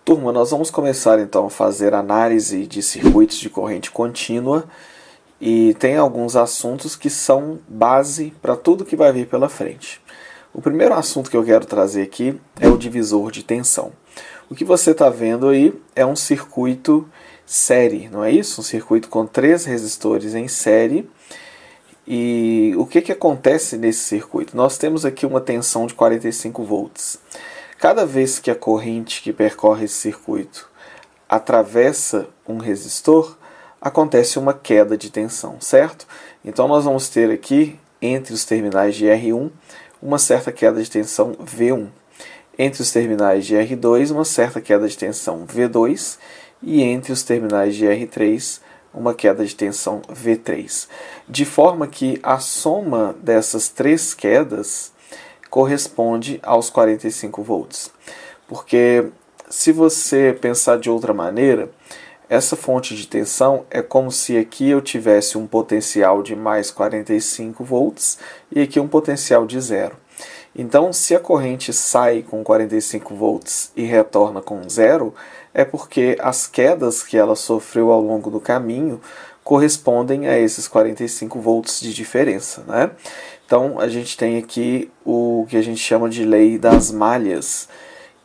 Turma, nós vamos começar então a fazer análise de circuitos de corrente contínua e tem alguns assuntos que são base para tudo que vai vir pela frente. O primeiro assunto que eu quero trazer aqui é o divisor de tensão. O que você está vendo aí é um circuito série, não é isso? Um circuito com 3 resistores em série. E o que acontece nesse circuito? Nós temos aqui uma tensão de 45 volts. Cada vez que a corrente que percorre esse circuito atravessa um resistor, acontece uma queda de tensão, certo? Então nós vamos ter aqui, entre os terminais de R1, uma certa queda de tensão V1. Entre os terminais de R2, uma certa queda de tensão V2. E entre os terminais de R3, uma queda de tensão V3. De forma que a soma dessas 3 quedas corresponde aos 45 volts. Porque se você pensar de outra maneira, essa fonte de tensão é como se aqui eu tivesse um potencial de mais 45 volts e aqui um potencial de 0. Então, se a corrente sai com 45 volts e retorna com 0, é porque as quedas que ela sofreu ao longo do caminho correspondem a esses 45 volts de diferença, né? Então, a gente tem aqui o que a gente chama de lei das malhas,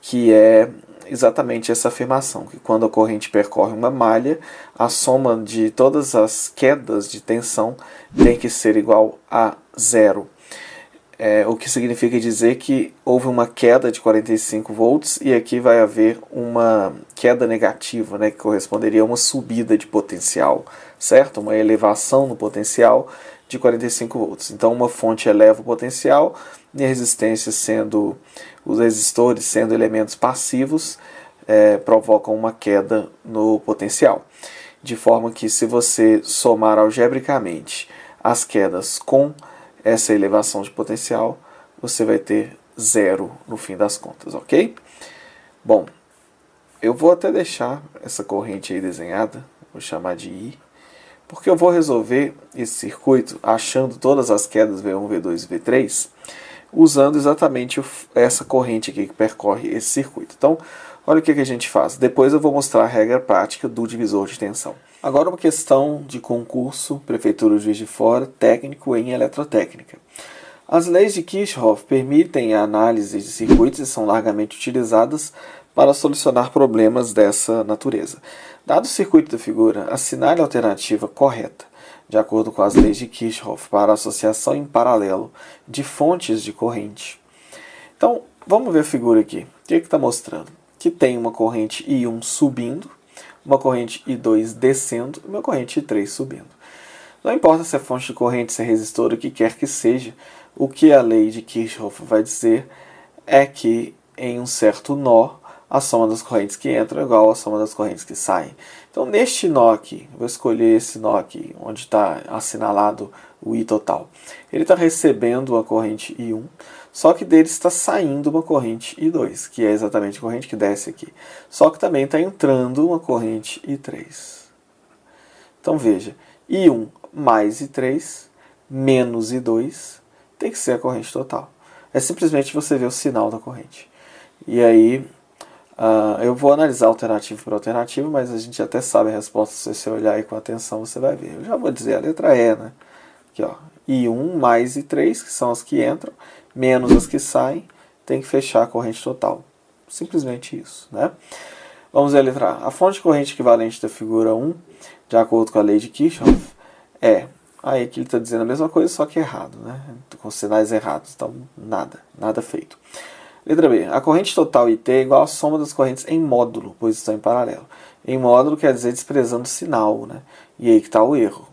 que é exatamente essa afirmação, que quando a corrente percorre uma malha, a soma de todas as quedas de tensão tem que ser igual a 0. O que significa dizer que houve uma queda de 45 volts e aqui vai haver uma queda negativa, né, que corresponderia a uma subida de potencial, certo? Uma elevação no potencial de 45 volts. Então uma fonte eleva o potencial e a resistência sendo, os resistores sendo elementos passivos, provocam uma queda no potencial. De forma que se você somar algebricamente as quedas com essa elevação de potencial, você vai ter 0 no fim das contas, ok? Bom, eu vou até deixar essa corrente aí desenhada, vou chamar de I, porque eu vou resolver esse circuito achando todas as quedas V1, V2 e V3, usando exatamente essa corrente aqui que percorre esse circuito. Então, olha o que a gente faz. Depois eu vou mostrar a regra prática do divisor de tensão. Agora uma questão de concurso, Prefeitura de Juiz de Fora, técnico em eletrotécnica. As leis de Kirchhoff permitem a análise de circuitos e são largamente utilizadas para solucionar problemas dessa natureza. Dado o circuito da figura, assinale a alternativa correta, de acordo com as leis de Kirchhoff, para a associação em paralelo de fontes de corrente. Então, vamos ver a figura aqui. O que está mostrando? Que tem uma corrente I1 subindo, uma corrente I2 descendo e uma corrente I3 subindo. Não importa se é fonte de corrente, se é resistor, o que quer que seja, o que a lei de Kirchhoff vai dizer é que em um certo nó, a soma das correntes que entram é igual à soma das correntes que saem. Então, neste nó aqui, vou escolher esse nó aqui, onde está assinalado o I total. Ele está recebendo a corrente I1, só que dele está saindo uma corrente I2, que é exatamente a corrente que desce aqui. Só que também está entrando uma corrente I3. Então, veja, I1 mais I3 menos I2 tem que ser a corrente total. É simplesmente você ver o sinal da corrente. E aí, eu vou analisar alternativa por alternativa, mas a gente até sabe a resposta. Se você olhar aí com atenção, você vai ver. Eu já vou dizer a letra E, né? Aqui, ó, I1 mais I3, que são as que entram, menos as que saem, tem que fechar a corrente total. Simplesmente isso, né? Vamos ver a letra A. A fonte de corrente equivalente da figura 1, de acordo com a lei de Kirchhoff, é... Aí aqui ele está dizendo a mesma coisa, só que errado, né? Com sinais errados, então nada feito. Letra B. A corrente total IT é igual à soma das correntes em módulo, pois estão em paralelo. Em módulo quer dizer desprezando o sinal, né? E aí que está o erro.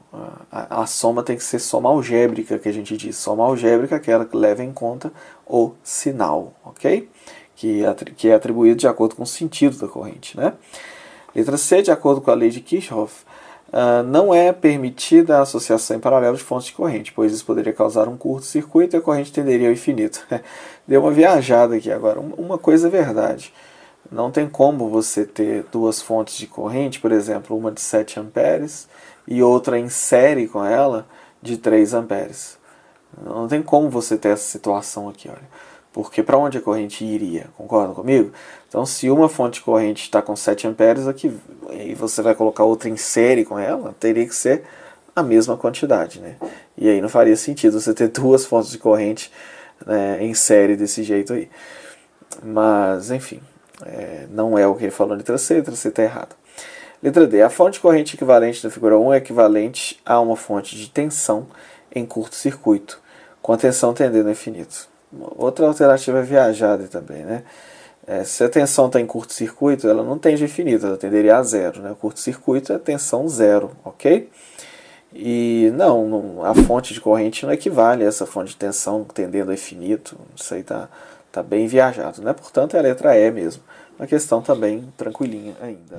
A soma tem que ser soma algébrica, que a gente diz. Soma algébrica é aquela que leva em conta o sinal, ok? Que é atribuído de acordo com o sentido da corrente, né? Letra C. De acordo com a lei de Kirchhoff, não é permitida a associação em paralelo de fontes de corrente, pois isso poderia causar um curto-circuito e a corrente tenderia ao infinito. Deu uma viajada aqui agora. Uma coisa é verdade. Não tem como você ter duas fontes de corrente, por exemplo, uma de 7 amperes e outra em série com ela de 3 amperes. Não tem como você ter essa situação aqui, olha. Porque para onde a corrente iria? Concorda comigo? Então, se uma fonte de corrente está com 7 amperes aqui, e você vai colocar outra em série com ela, teria que ser a mesma quantidade, né? E aí não faria sentido você ter duas fontes de corrente, né, em série desse jeito aí. Mas, enfim, não é o que ele falou na letra C, a letra C está errada. Letra D. A fonte de corrente equivalente da figura 1 é equivalente a uma fonte de tensão em curto-circuito, com a tensão tendendo ao infinito. Outra alternativa é viajada também, né? Se a tensão está em curto-circuito, ela não tende ao infinito, ela tenderia a zero, né? O curto-circuito é tensão zero, ok? E não, a fonte de corrente não equivale a essa fonte de tensão tendendo ao infinito. Isso aí tá bem viajado, né? Portanto, é a letra E mesmo. Uma questão também tranquilinha ainda.